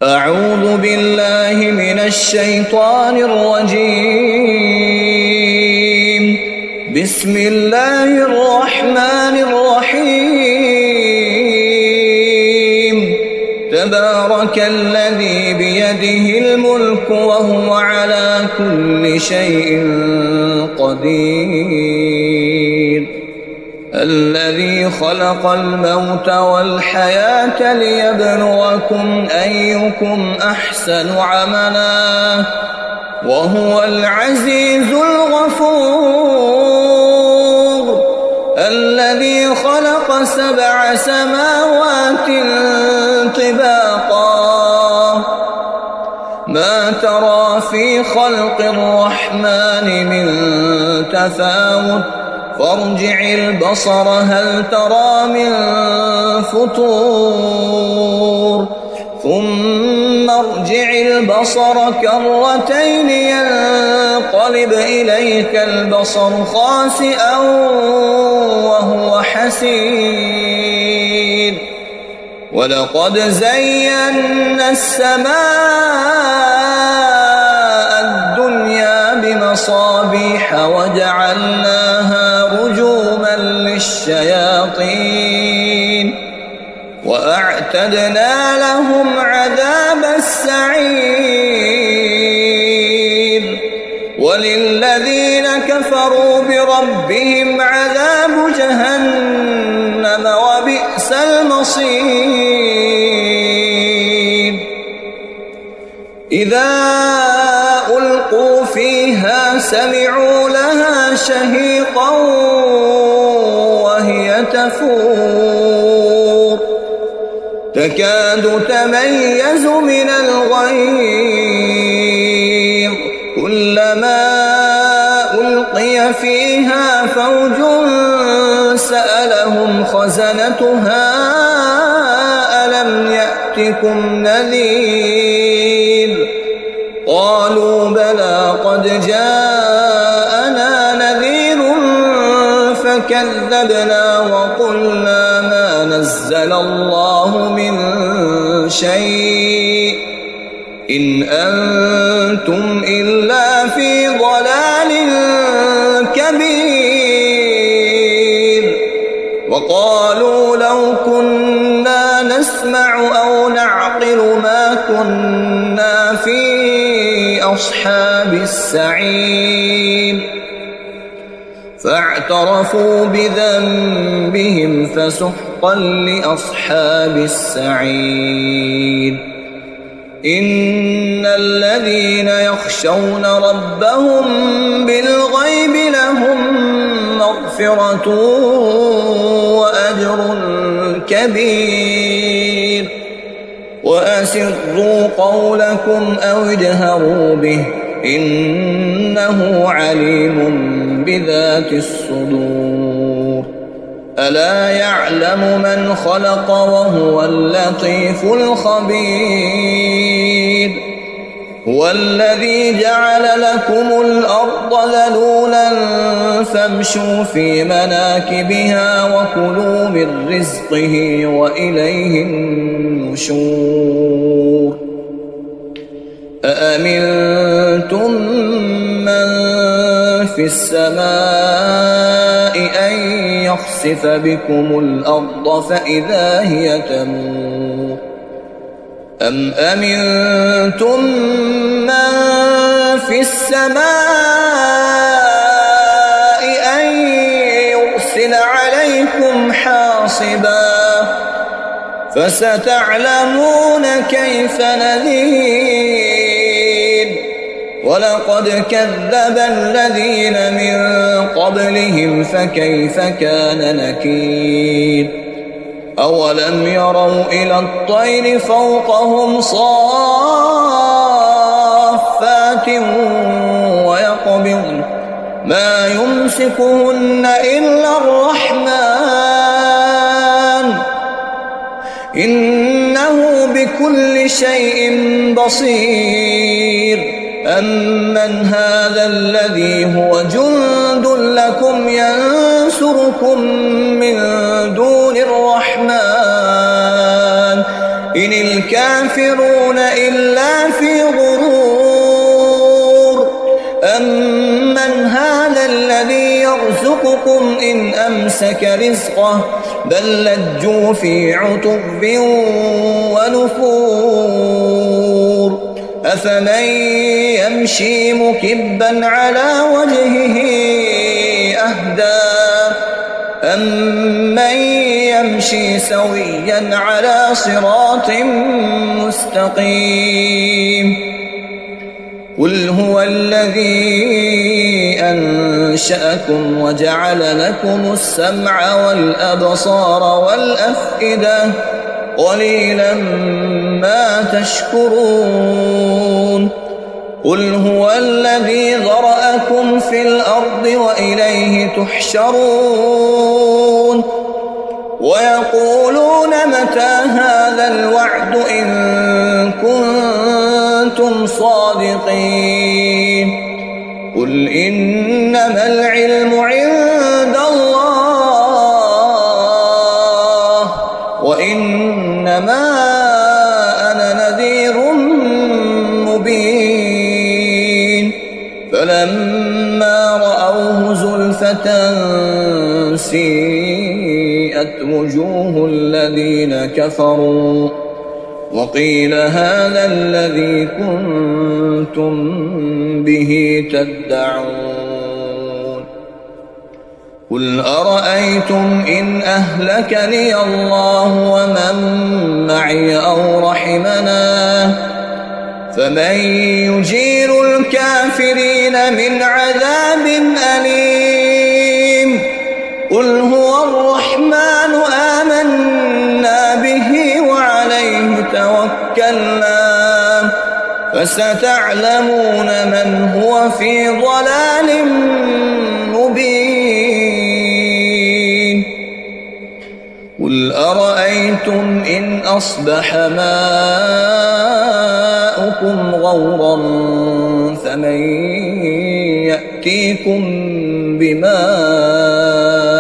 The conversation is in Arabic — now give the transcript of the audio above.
أعوذ بالله من الشيطان الرجيم. بسم الله الرحمن الرحيم. تبارك الذي بيده الملك وهو على كل شيء قدير. الذي خلق الموت والحياة ليبلوكم أيكم أحسن عملا وهو العزيز الغفور. الذي خلق 7 سماوات طباقا ما ترى في خلق الرحمن من تفاوت فارجع البصر هل ترى من فطور ثم ارجع البصر كرتين ينقلب إليك البصر خاسئا وهو حسير. ولقد زينا السماء الدنيا بمصابيح وجعلناها رجوما للشياطين وأعتدنا لهم عذاب السعير. وللذين كفروا بربهم عذاب جهنم وبئس المصير. إذا ألقوا فيها سمعوا لها شهيقا وهي تفور تكاد تميز من الغيظ كلما ألقي فيها فوج سألهم خزنتها ألم يأتكم نذير قالوا بلى قد جاءنا نذير فكذبنا وقلنا ما نزل الله من شيء إن أنتم إلا في ضلال كبير. وقالوا لو كنا نسمع أو نعقل ما كنا في أصحاب السعير. فاعترفوا بذنبهم فسحقا لأصحاب السعير. إن الذين يخشون ربهم بالغيب لهم مغفرة وأجر كبير. وأسروا قولكم أو اجهروا به إنه عليم بذات الصدور. ألا يعلم من خلق وهو اللطيف الخبير. هو الذي جعل لكم الأرض ذلولا فامشوا في مناكبها وكلوا من رزقه وإليه النشور. أأمنتم من في السماء أن يخسف بكم الأرض فإذا هي تمور أم أمنتم من في السماء أن يرسل عليكم حاصبا فستعلمون كيف نذير. ولقد كذب الذين من قبلهم فكيف كان نكير. أولم يروا إلى الطير فوقهم صافات ويقبضن ما يمسكهن إلا الرحمن إنه بكل شيء بصير. أمن هذا الذي هو جند لكم ينصركم من دون الرحمن إن الكافرون إلا في غرور أمن هذا الذي يرزقكم إن أمسك رزقه بل لجوا في عتب ونفور أفمن يمشي مكبا على وجهه أهدى أمن يمشي سويا على صراط مستقيم قل هو الذي أنشأكم وجعل لكم السمع والأبصار والأفئدة قليلا ما تشكرون قل هو الذي ذرأكم في الأرض وإليه تحشرون ويقولون متى هذا الوعد إن كنتم صادقين قل إنما العلم عند الله وإنما أنا نذير مبين فلما رأوه زلفة سيئت وجوه الذين كفروا وقيل هذا الذي كنتم به تدعون قل أرأيتم إن أهلكني الله ومن معي أو رحمنا فمن يجير الكافرين من عذاب أليم قل هو الرحمن آمنا به وعليه توكلنا فستعلمون من هو في ضلال مبين قل أرأيتم إن أصبح ماؤكم غورا فمن يأتيكم بماء